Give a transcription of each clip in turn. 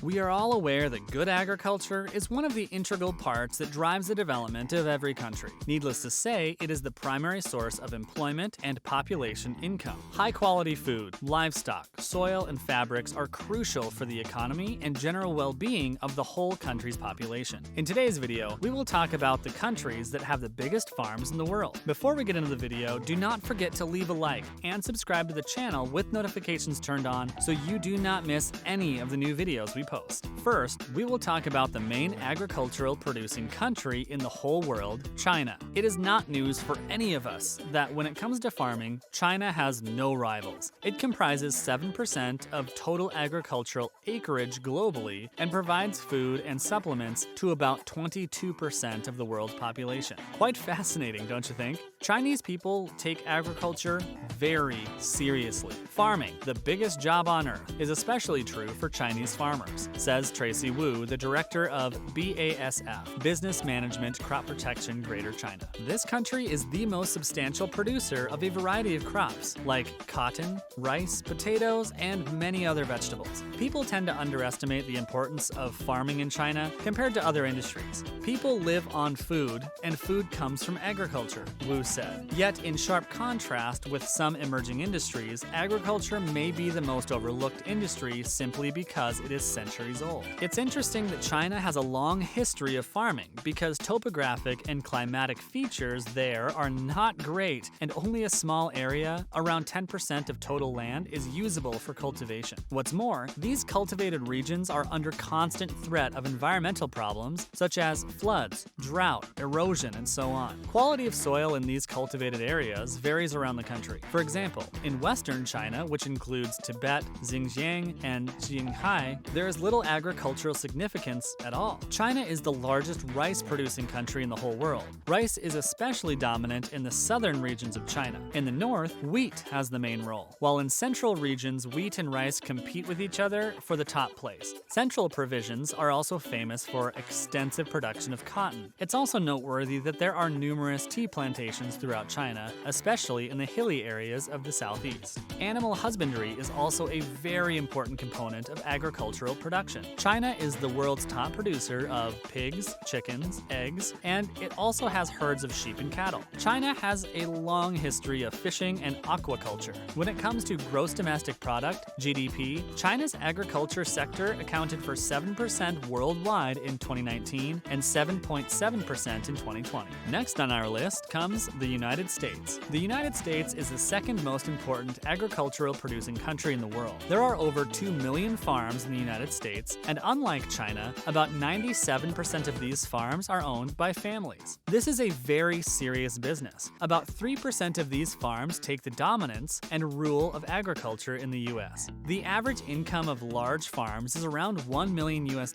We are all aware that good agriculture is one of the integral parts that drives the development of every country. Needless to say, it is the primary source of employment and population income. High-quality food, livestock, soil, and fabrics are crucial for the economy and general well-being of the whole country's population. In today's video, we will talk about the countries that have the biggest farms in the world. Before we get into the video, do not forget to leave a like and subscribe to the channel with notifications turned on so you do not miss any of the new videos we post. First, we will talk about the main agricultural producing country in the whole world, China. It is not news for any of us that when it comes to farming, China has no rivals. It comprises 7% of total agricultural acreage globally and provides food and supplements to about 22% of the world's population. Quite fascinating, don't you think? Chinese people take agriculture very seriously. Farming, the biggest job on earth, is especially true for Chinese farmers, says Tracy Wu, the director of BASF, Business Management Crop Protection Greater China. This country is the most substantial producer of a variety of crops, like cotton, rice, potatoes, and many other vegetables. People tend to underestimate the importance of farming in China compared to other industries. People live on food, and food comes from agriculture, Wu said. Yet, in sharp contrast with some emerging industries, agriculture may be the most overlooked industry simply because it is centuries old. It's interesting that China has a long history of farming because topographic and climatic features there are not great, and only a small area, around 10% of total land, is usable for cultivation. What's more, these cultivated regions are under constant threat of environmental problems such as floods, drought, erosion, and so on. Quality of soil in these cultivated areas varies around the country. For example, in western China, which includes Tibet, Xinjiang, and Qinghai, there is little agricultural significance at all. China is the largest rice-producing country in the whole world. Rice is especially dominant in the southern regions of China. In the north, wheat has the main role, while in central regions, wheat and rice compete with each other for the top place. Central provinces are also famous for extensive production of cotton. It's also noteworthy that there are numerous tea plantations throughout China, especially in the hilly areas of the southeast. Animal husbandry is also a very important component of agricultural production. China is the world's top producer of pigs, chickens, eggs, and it also has herds of sheep and cattle. China has a long history of fishing and aquaculture. When it comes to gross domestic product, GDP, China's agriculture sector accounted for 7% worldwide in 2019 and 7.7% in 2020. Next on our list comes the United States. The United States is the second most important agricultural producing country in the world. There are over 2 million farms in the United States, and unlike China, about 97% of these farms are owned by families. This is a very serious business. About 3% of these farms take the dominance and rule of agriculture in the US. The average income of large farms is around $1 million US.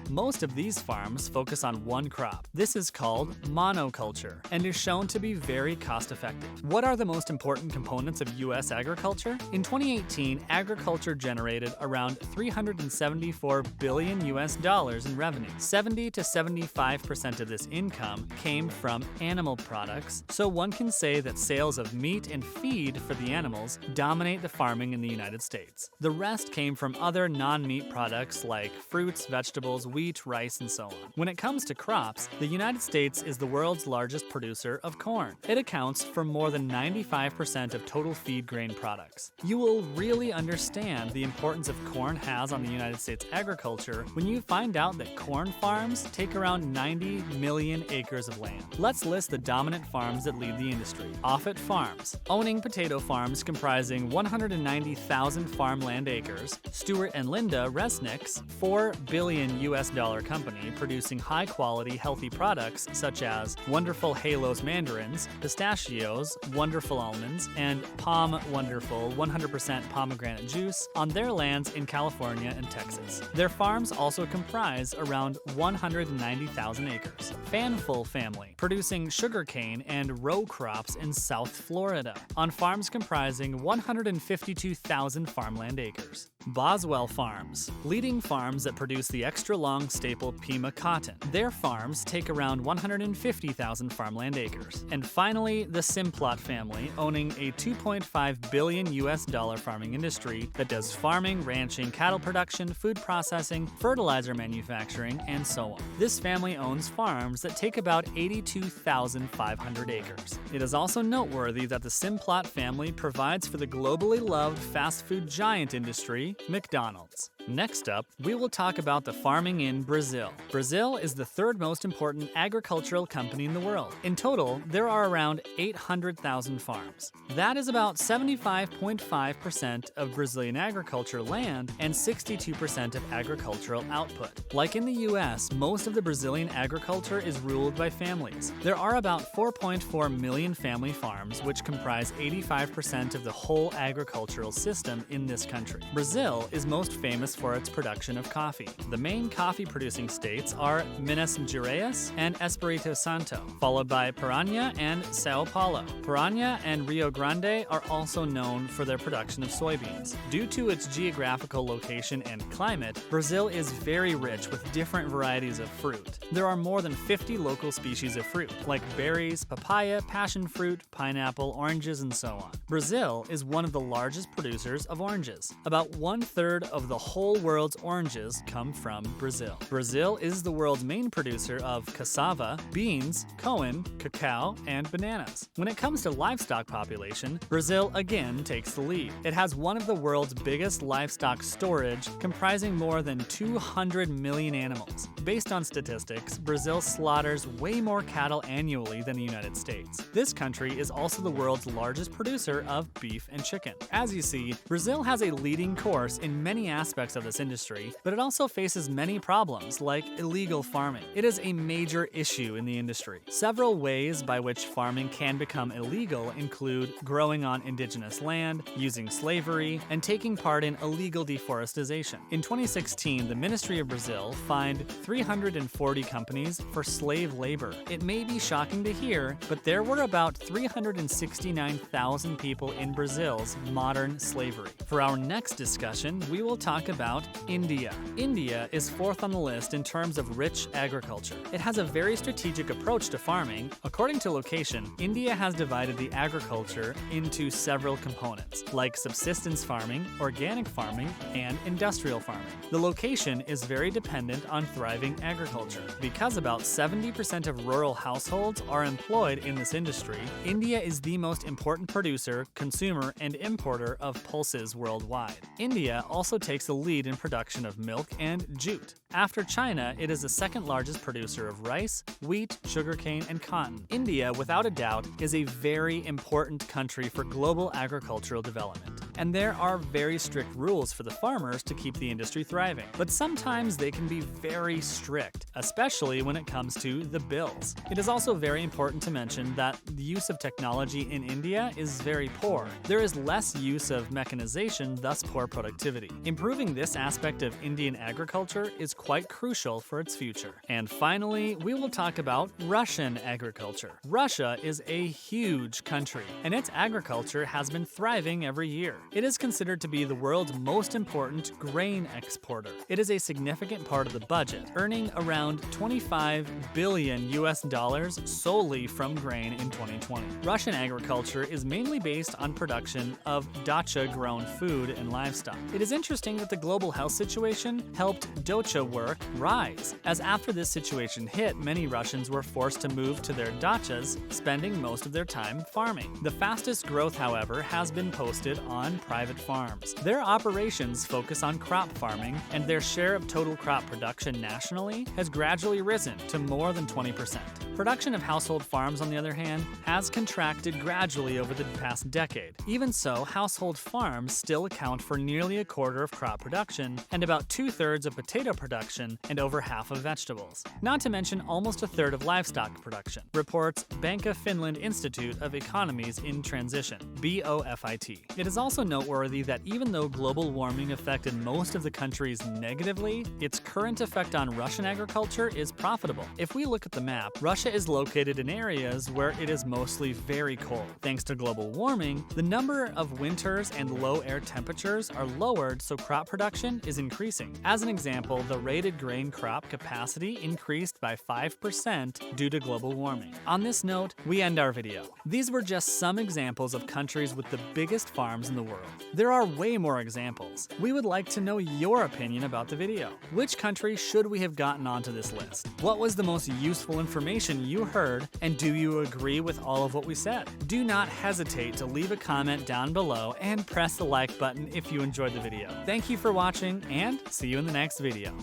Most of these farms focus on one crop. This is called monoculture and is shown to be very cost-effective. What are the most important components of US agriculture? In 2018, agriculture generated around $374 billion US in revenue. 70 to 75% of this income came from animal products, so one can say that sales of meat and feed for the animals dominate the farming in the United States. The rest came from other non-meat products like fruits, vegetables, wheat, rice, and so on. When it comes to crops, the United States is the world's largest producer of corn. It accounts for more than 95% of total feed grain products. You will really understand the importance of corn has on the United States agriculture when you find out that corn farms take around 90 million acres of land. Let's list the dominant farms that lead the industry. Offutt Farms, owning potato farms comprising 190,000 farmland acres. Stuart and Linda Resnick's $4 billion US company producing high-quality, healthy products such as Wonderful Halos mandarins, pistachios, Wonderful almonds, and Palm Wonderful 100% pomegranate juice on their lands in California and Texas. Their farms also comprise around 190,000 acres. Fanful family, producing sugarcane and row crops in South Florida, on farms comprising 152,000 farmland acres. Boswell Farms, leading farms that produce the extra-long staple Pima cotton. Their farms take around 150,000 farmland acres. And And finally, the Simplot family, owning a $2.5 billion US farming industry that does farming, ranching, cattle production, food processing, fertilizer manufacturing, and so on. This family owns farms that take about 82,500 acres. It is also noteworthy that the Simplot family provides for the globally loved fast food giant industry, McDonald's. Next up, we will talk about the farming in Brazil. Brazil is the third most important agricultural country in the world. In total, there are around 800,000 farms. That is about 75.5% of Brazilian agriculture land and 62% of agricultural output. Like in the US, most of the Brazilian agriculture is ruled by families. There are about 4.4 million family farms, which comprise 85% of the whole agricultural system in this country. Brazil is most famous for its production of coffee. The main coffee-producing states are Minas Gerais and Espírito Santo, followed by Paraná and São Paulo. Paraná and Rio Grande are also known for their production of soybeans. Due to its geographical location and climate, Brazil is very rich with different varieties of fruit. There are more than 50 local species of fruit, like berries, papaya, passion fruit, pineapple, oranges, and so on. Brazil is one of the largest producers of oranges. About 1/3 of the whole world's oranges come from Brazil. Brazil is the world's main producer of cassava, beans, coen, cacao, and bananas. When it comes to livestock population, Brazil again takes the lead. It has one of the world's biggest livestock storage, comprising more than 200 million animals. Based on statistics, Brazil slaughters way more cattle annually than the United States. This country is also the world's largest producer of beef and chicken. As you see, Brazil has a leading course in many aspects of this industry, but it also faces many problems like illegal farming. It is a major issue in the industry. Several ways by which farming can become illegal include growing on indigenous land, using slavery, and taking part in illegal deforestation. In 2016, the Ministry of Brazil fined 340 companies for slave labor. It may be shocking to hear, but there were about 369,000 people in Brazil's modern slavery. For our next discussion, we will talk about India. India is fourth on the list in terms of rich agriculture. It has a very strategic approach to farming. According to location, India has divided the agriculture into several components, like subsistence farming, organic farming, and industrial farming. The location is very dependent on thriving agriculture. Because about 70% of rural households are employed in this industry, India is the most important producer, consumer, and importer of pulses worldwide. India also takes the lead in production of milk and jute. After China, it is the second largest producer of rice, wheat, sugarcane, and cotton. India, without a doubt, is a very important country for global agricultural development. And there are very strict rules for the farmers to keep the industry thriving. But sometimes they can be very strict, especially when it comes to the bills. It is also very important to mention that the use of technology in India is very poor. There is less use of mechanization, thus poor productivity. Improving this aspect of Indian agriculture is quite crucial for its future. And finally, we will talk about Russian agriculture. Russia is a huge country, and its agriculture has been thriving every year. It is considered to be the world's most important grain exporter. It is a significant part of the budget, earning around $25 billion solely from grain in 2020. Russian agriculture is mainly based on production of dacha-grown food and livestock. It is interesting that the global health situation helped dacha work rise, as after this situation hit, many Russians were forced to move to their dachas, spending most of their time farming. The fastest growth, however, has been posted on private farms. Their operations focus on crop farming, and their share of total crop production nationally has gradually risen to more than 20%. Production of household farms, on the other hand, has contracted gradually over the past decade. Even so, household farms still account for nearly a quarter of crop production and about 2/3 of potato production and over half of vegetables. Not to mention almost a third of livestock production, reports Bank of Finland Institute of Economies in Transition, BOFIT. It is also noteworthy that even though global warming affected most of the countries negatively, its current effect on Russian agriculture is profitable. If we look at the map, Russia Russia is located in areas where it is mostly very cold. Thanks to global warming, the number of winters and low air temperatures are lowered, so crop production is increasing. As an example, the rated grain crop capacity increased by 5% due to global warming. On this note, we end our video. These were just some examples of countries with the biggest farms in the world. There are way more examples. We would like to know your opinion about the video. Which country should we have gotten onto this list? What was the most useful information you heard, and do you agree with all of what we said? Do not hesitate to leave a comment down below and press the like button if you enjoyed the video. Thank you for watching, and see you in the next video.